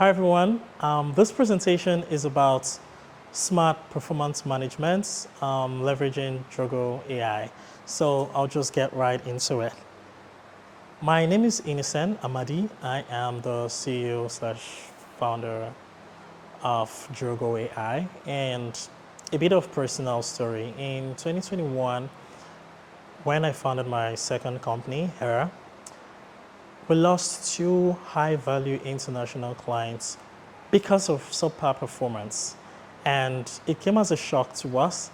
Hi everyone. This presentation is about smart performance management, leveraging Drogo AI. So I'll just get right into it. My name is Innocent Amadi. I am the CEO slash founder of Drogo AI. And a bit of personal story. In 2021, when I founded my second company, Hera, we lost two high-value international clients because of subpar performance. And it came as a shock to us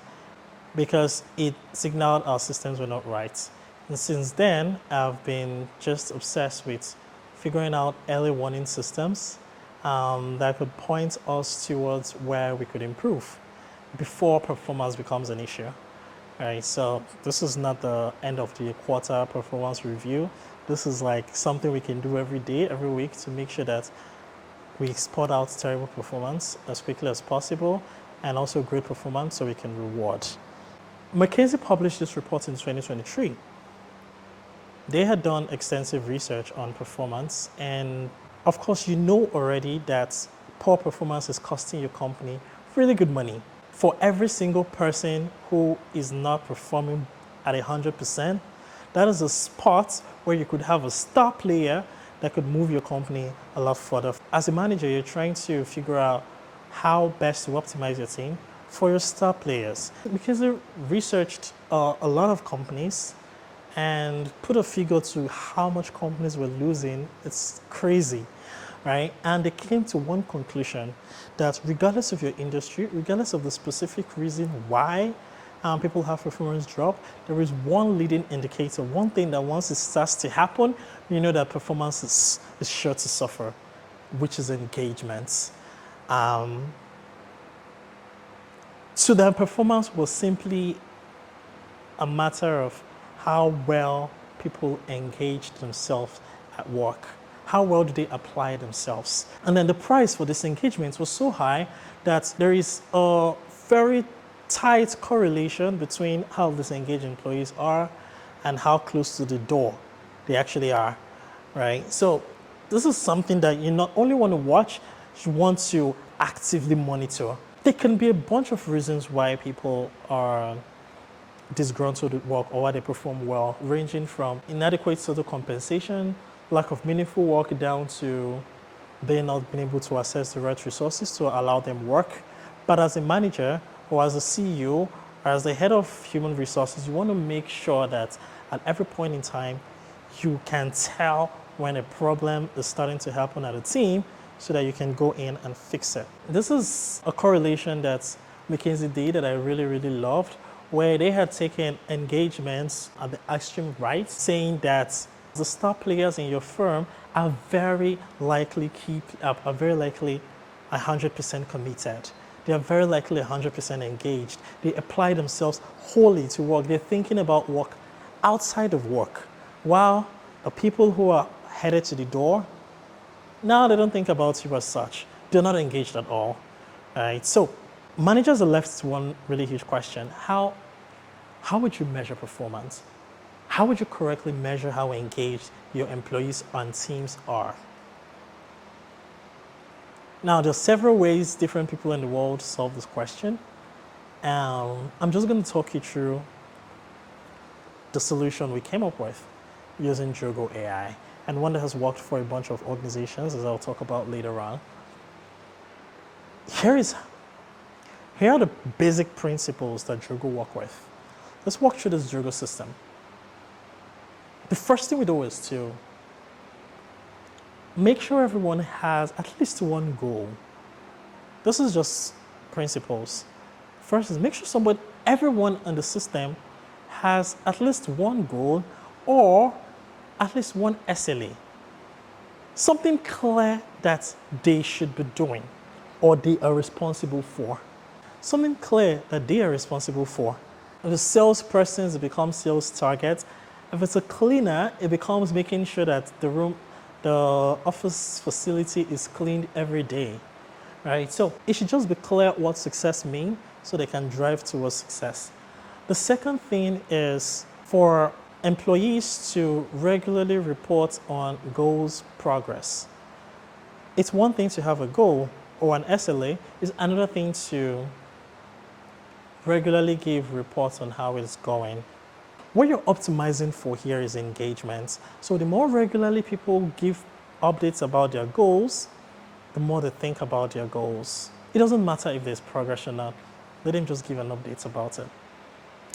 because it signaled our systems were not right. And since then, I've been just obsessed with figuring out early warning systems that could point us towards where we could improve before performance becomes an issue. Right, so this is not the end of the quarter performance review. This is like something we can do every day, every week to make sure that we spot out terrible performance as quickly as possible and also great performance so we can reward. McKinsey published this report in 2023. They had done extensive research on performance, and of course, you know already that poor performance is costing your company really good money. For every single person who is not performing at 100%, that is a spot where you could have a star player that could move your company a lot further. As a manager, you're trying to figure out how best to optimize your team for your star players. Because they researched a lot of companies and put a figure to how much companies were losing, it's crazy. Right? And they came to one conclusion that regardless of your industry, regardless of the specific reason why people have performance drop, there is one leading indicator, one thing that once it starts to happen, you know that performance is sure to suffer, which is engagement. So their performance was simply a matter of how well people engage themselves at work. How well do they apply themselves? And then the price for this engagement was so high that there is a very tight correlation between how disengaged employees are and how close to the door they actually are, right? So this is something that you not only want to watch, you want to actively monitor. There can be a bunch of reasons why people are disgruntled at work or why they perform well, ranging from inadequate total compensation, lack of meaningful work, down to they not being able to access the right resources to allow them work. But as a manager or as a CEO or as the head of human resources, you want to make sure that at every point in time, you can tell when a problem is starting to happen at a team so that you can go in and fix it. This is a correlation that McKinsey did that I really, really loved, where they had taken engagements at the extreme right, saying that the star players in your firm are very likely 100% committed. They are very likely 100% engaged. They apply themselves wholly to work. They're thinking about work outside of work. While the people who are headed to the door, now they don't think about you as such. They're not engaged at all. Right? So managers are left to one really huge question. How would you measure performance? How would you correctly measure how engaged your employees and teams are? Now, there are several ways different people in the world solve this question. I'm just going to talk you through the solution we came up with using Drogo AI, and one that has worked for a bunch of organizations, as I'll talk about later on. Here are the basic principles that Drogo work with. Let's walk through this Drogo system. The first thing we do is to make sure everyone has at least one goal. This is just principles. First is make sure everyone in the system has at least one goal or at least one SLA. Something clear that they should be doing or they are responsible for. Something clear that they are responsible for. If a salesperson, it becomes sales target. If it's a cleaner, it becomes making sure that the office facility is cleaned every day, right? So it should just be clear what success means so they can drive towards success. The second thing is for employees to regularly report on goals progress. It's one thing to have a goal or an SLA, it's another thing to regularly give reports on how it's going. What you're optimizing for here is engagement. So the more regularly people give updates about their goals, the more they think about their goals. It doesn't matter if there's progress or not. Let them just give an update about it.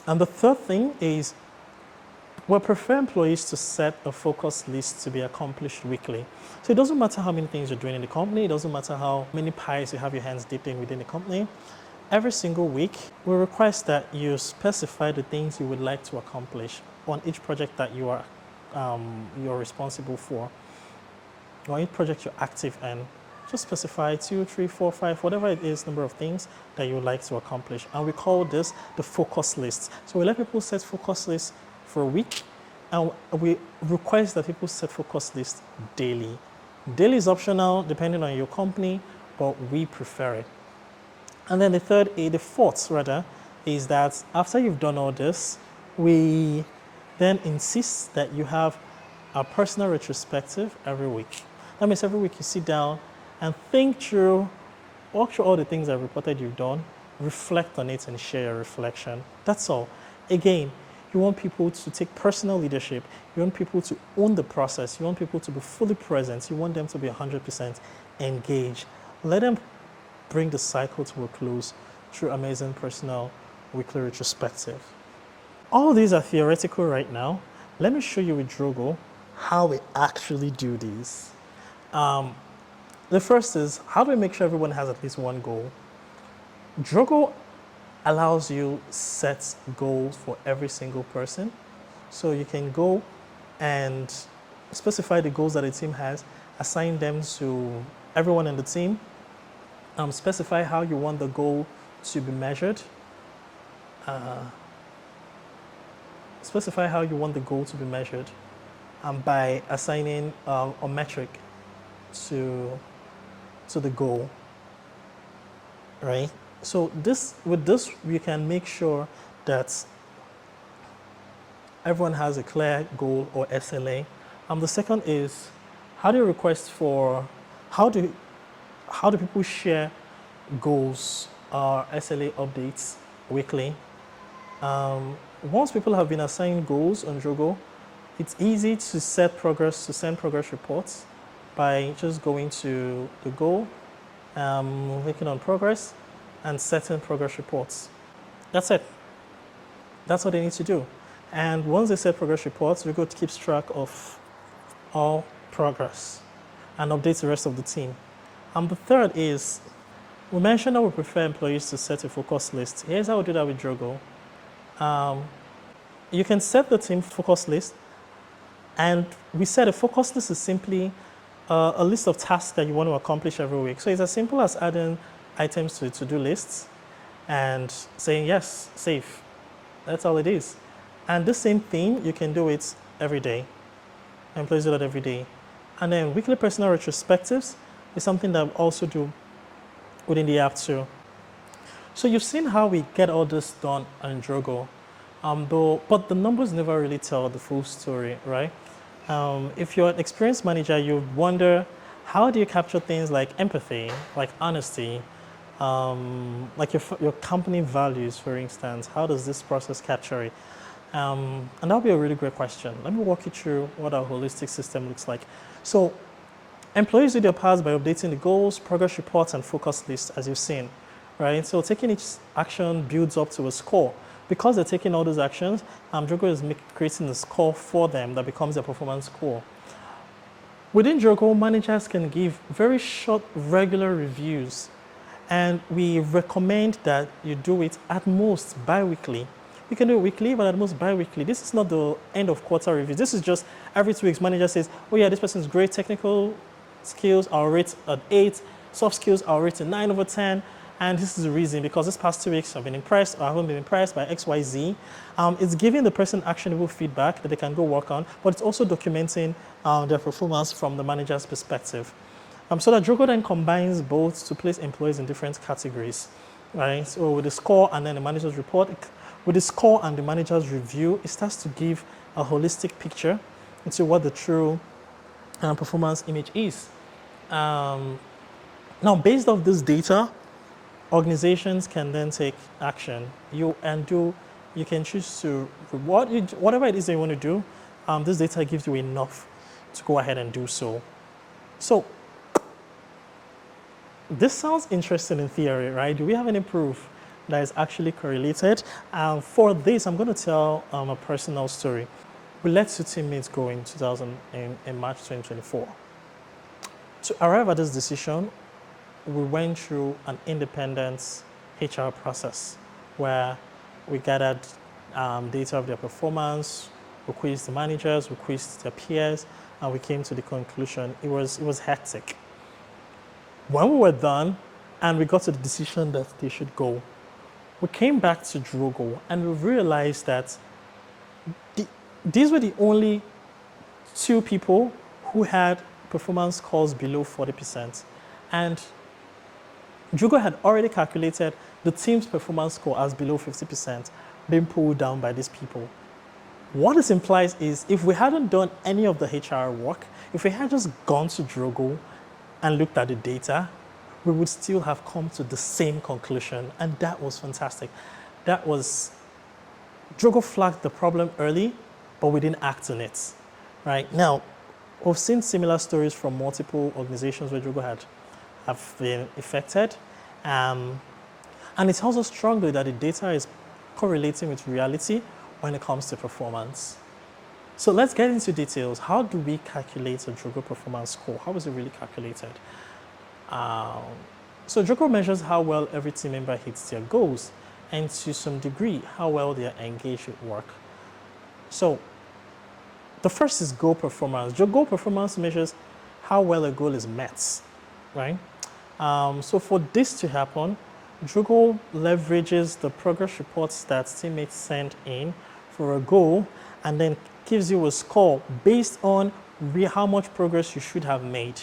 And the third thing is we prefer employees to set a focus list to be accomplished weekly. So it doesn't matter how many things you're doing in the company, it doesn't matter how many pies you have your hands dipped in within the company. Every single week, we request that you specify the things you would like to accomplish on each project that you're responsible for, or each project you're active in. Just specify 2, 3, 4, 5, whatever it is, number of things that you would like to accomplish. And we call this the focus list. So we let people set focus lists for a week, and we request that people set focus lists daily. Daily is optional depending on your company, but we prefer it. And then the fourth is that after you've done all this, we then insist that you have a personal retrospective every week. That means every week you sit down and walk through all the things I've reported you've done, reflect on it and share your reflection. That's all. Again, you want people to take personal leadership. You want people to own the process. You want people to be fully present. You want them to be 100% engaged. Let them bring the cycle to a close through amazing personal weekly retrospective. All these are theoretical right now. Let me show you with Drogo how we actually do these. The first is, how do we make sure everyone has at least one goal? Drogo allows you set goals for every single person. So you can go and specify the goals that a team has, assign them to everyone in the team, specify how you want the goal to be measured, by assigning a metric to the goal, right? So with this, we can make sure that everyone has a clear goal or SLA. The second is, how do people share goals or SLA updates weekly? Once people have been assigned goals on Drogo, it's easy to send progress reports by just going to the goal, clicking on progress, and setting progress reports. That's it. That's what they need to do. And once they set progress reports, Drogo keeps track of all progress and updates the rest of the team. The third is, we mentioned that we prefer employees to set a focus list. Here's how we do that with Drogo. You can set the team focus list, and we said a focus list is simply a list of tasks that you want to accomplish every week. So it's as simple as adding items to to-do lists and saying yes, save. That's all it is. And the same thing, you can do it every day. Employees do that every day. And then weekly personal retrospectives is something that we also do within the app too. So you've seen how we get all this done on Drogo, but the numbers never really tell the full story, right? If you're an experienced manager, you wonder, how do you capture things like empathy, like honesty, like your company values, for instance? How does this process capture it? And that'll be a really great question. Let me walk you through what our holistic system looks like. So employees do their parts by updating the goals, progress reports, and focus lists, as you've seen, right? So taking each action builds up to a score. Because they're taking all those actions, Drogo is creating a score for them that becomes their performance score. Within Drogo, managers can give very short, regular reviews, and we recommend that you do it at most bi-weekly. You can do it weekly, but at most bi-weekly. This is not the end of quarter review. This is just every 2 weeks, manager says, oh yeah, this person's great technical skills, I'll rate at 8, soft skills, I'll rate a 9/10. And this is the reason, because this past 2 weeks I've been impressed or I haven't been impressed by XYZ. It's giving the person actionable feedback that they can go work on, but it's also documenting their performance from the manager's perspective. So that Drogo then combines both to place employees in different categories, right? So with the score and then the manager's report, with the score and the manager's review, it starts to give a holistic picture into what the true performance image is. Now, based off this data, organizations can then take action. You can choose to reward you, whatever it is that you want to do. This data gives you enough to go ahead and do so. So this sounds interesting in theory, right? Do we have any proof that is actually correlated? For this, I'm going to tell a personal story. We let two teammates go in March 2024. To arrive at this decision, we went through an independent HR process where we gathered data of their performance, we quizzed the managers, we quizzed their peers, and we came to the conclusion it was hectic. When we were done and we got to the decision that they should go, we came back to Drogo and we realized that these were the only two people who had performance scores below 40%. And Drogo had already calculated the team's performance score as below 50%, being pulled down by these people. What this implies is if we hadn't done any of the HR work, if we had just gone to Drogo and looked at the data, we would still have come to the same conclusion. And that was fantastic. Drogo flagged the problem early, but we didn't act on it. Right now, we've seen similar stories from multiple organizations where Drogo have been affected. And it tells us strongly that the data is correlating with reality when it comes to performance. So let's get into details. How do we calculate a Drogo performance score? How is it really calculated? So Drogo measures how well every team member hits their goals and to some degree, how well they are engaged with work. So the first is goal performance. Goal performance measures how well a goal is met, right? So for this to happen, Drogo leverages the progress reports that teammates send in for a goal and then gives you a score based on how much progress you should have made.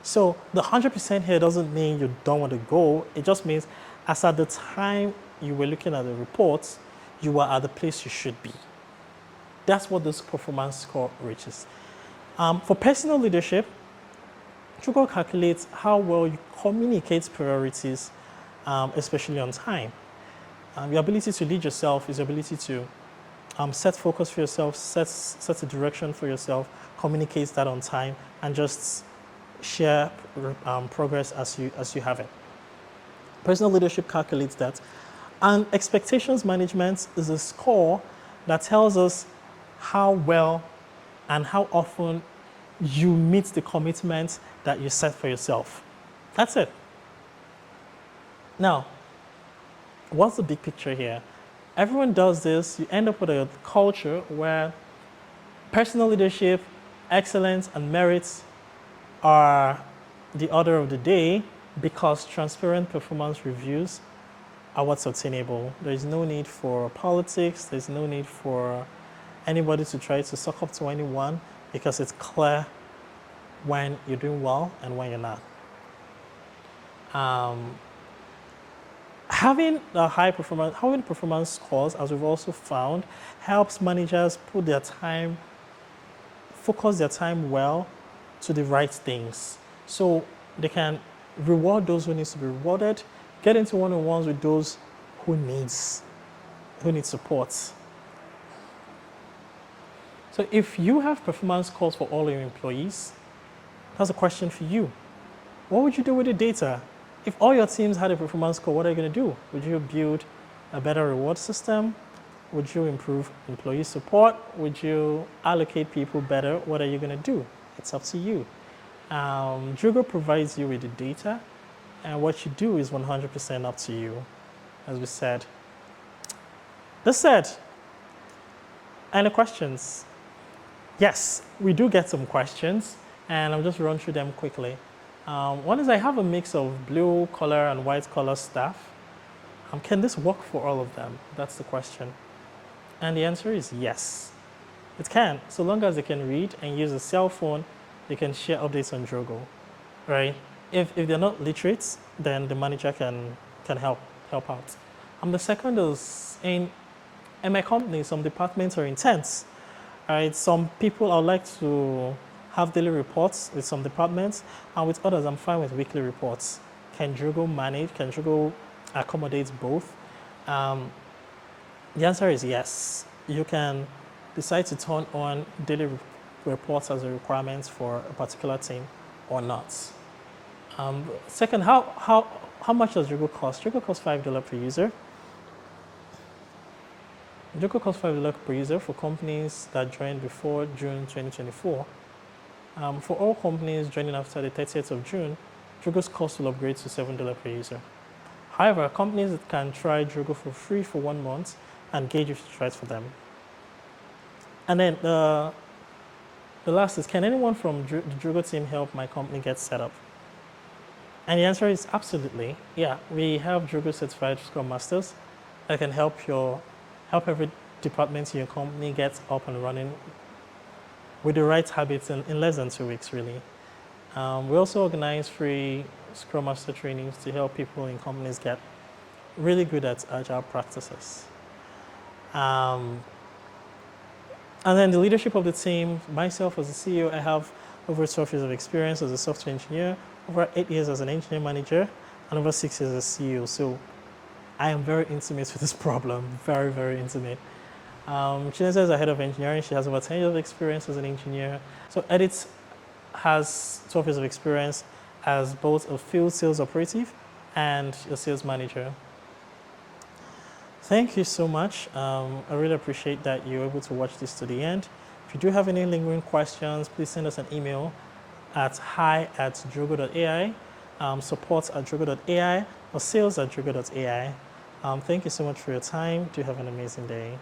So the 100% here doesn't mean you're done with the goal. It just means as at the time you were looking at the reports, you were at the place you should be. That's what this performance score reaches. For personal leadership, Drogo calculates how well you communicate priorities, especially on time. Your ability to lead yourself is your ability to set focus for yourself, set a direction for yourself, communicate that on time, and just share progress as you have it. Personal leadership calculates that. And expectations management is a score that tells us how well and how often you meet the commitments that you set for yourself. That's it. Now, what's the big picture here? Everyone does this. You end up with a culture where personal leadership, excellence, and merits are the order of the day because transparent performance reviews are what's obtainable. There's no need for politics. There's no need for anybody to try to suck up to anyone because it's clear when you're doing well and when you're not. Having performance scores, as we've also found, helps managers focus their time well to the right things. So they can reward those who need to be rewarded, get into one-on-ones with those who need support. So if you have performance scores for all your employees, that's a question for you. What would you do with the data? If all your teams had a performance score, what are you going to do? Would you build a better reward system? Would you improve employee support? Would you allocate people better? What are you going to do? It's up to you. Drogo provides you with the data, and what you do is 100% up to you, as we said. That said, any questions? Yes, we do get some questions, and I'll just run through them quickly. One is I have a mix of blue collar and white collar staff. Can this work for all of them? That's the question. And the answer is yes. It can, so long as they can read and use a cell phone, they can share updates on Drogo, right? If they're not literate, then the manager can help out. The second is in my company, some departments are intense, right? Some people I would like to have daily reports with some departments, and with others, I'm fine with weekly reports. Can Drogo accommodate both? Um, the answer is yes. You can decide to turn on daily reports as a requirement for a particular team or not. Second, how much does Drogo cost? Drogo costs $5 per user. Drogo costs $5 per user for companies that joined before June 2024. For all companies joining after the 30th of June, Drogo's cost will upgrade to $7 per user. However, companies that can try Drogo for free for 1 month and gauge if it's right for them. And then the last is, can anyone from the Drogo team help my company get set up? And the answer is absolutely. Yeah, we have Drogo certified Scrum Masters that can help every department in your company get up and running with the right habits in less than 2 weeks, really. We also organize free Scrum Master trainings to help people in companies get really good at agile practices. And then the leadership of the team, myself as the CEO, I have over 12 years of experience as a software engineer, over 8 years as an engineering manager, and over 6 years as CEO. So I am very intimate with this problem, very, very intimate. Chinesa is a head of engineering. She has over 10 years of experience as an engineer. So Edith has 12 years of experience as both a field sales operative and a sales manager. Thank you so much. I really appreciate that you were able to watch this to the end. If you do have any lingering questions, please send us an email at hi@drogo.ai, support@drogo.ai, or sales@drogo.ai. Thank you so much for your time. Do have an amazing day.